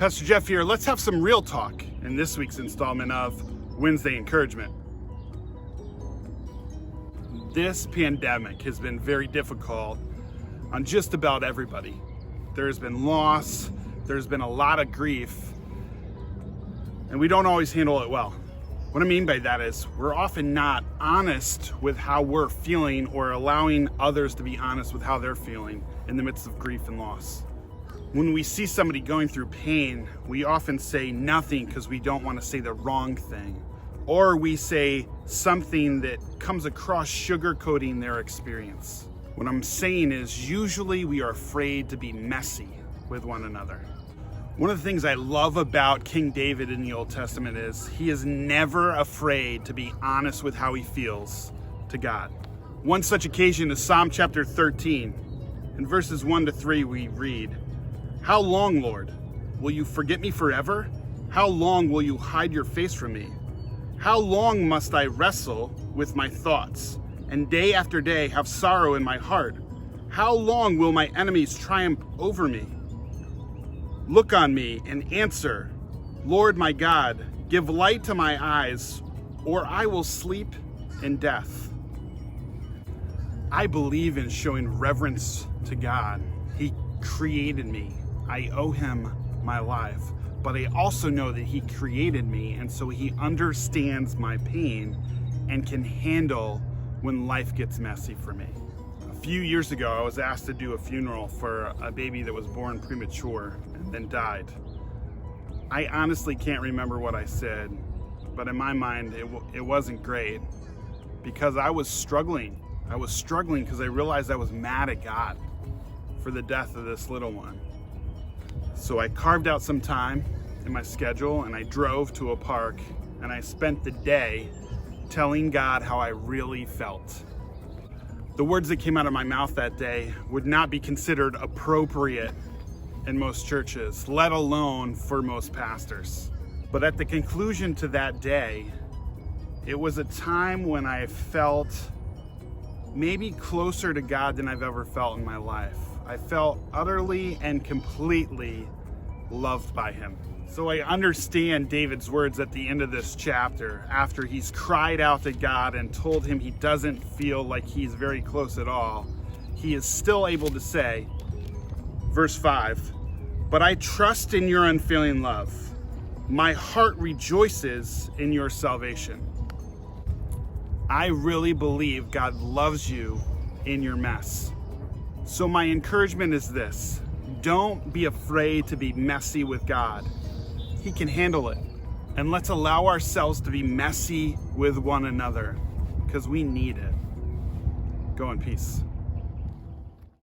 Pastor Jeff here. Let's have some real talk in this week's installment of Wednesday Encouragement. This pandemic has been very difficult on just about everybody. There's been loss, there's been a lot of grief, and we don't always handle it well. What I mean by that is we're often not honest with how we're feeling or allowing others to be honest with how they're feeling in the midst of grief and loss. When we see somebody going through pain, we often say nothing because we don't want to say the wrong thing. Or we say something that comes across sugarcoating their experience. What I'm saying is usually we are afraid to be messy with one another. One of the things I love about King David in the Old Testament is he is never afraid to be honest with how he feels to God. One such occasion is Psalm chapter 13. In verses 1-3 we read, "How long, Lord, will you forget me forever? How long will you hide your face from me? How long must I wrestle with my thoughts, and day after day have sorrow in my heart? How long will my enemies triumph over me? Look on me and answer, Lord my God, give light to my eyes, or I will sleep in death." I believe in showing reverence to God. He created me. I owe him my life, but I also know that he created me, and so he understands my pain and can handle when life gets messy for me. A few years ago, I was asked to do a funeral for a baby that was born premature and then died. I honestly can't remember what I said, but in my mind, it wasn't great because I was struggling. I was struggling because I realized I was mad at God for the death of this little one. So I carved out some time in my schedule and I drove to a park and I spent the day telling God how I really felt. The words that came out of my mouth that day would not be considered appropriate in most churches, let alone for most pastors. But at the conclusion to that day, it was a time when I felt maybe closer to God than I've ever felt in my life. I felt utterly and completely loved by him. So I understand David's words at the end of this chapter, after he's cried out to God and told him he doesn't feel like he's very close at all. He is still able to say, verse 5, "But I trust in your unfailing love. My heart rejoices in your salvation." I really believe God loves you in your mess. So my encouragement is this: don't be afraid to be messy with God. He can handle it. And let's allow ourselves to be messy with one another because we need it. Go in peace.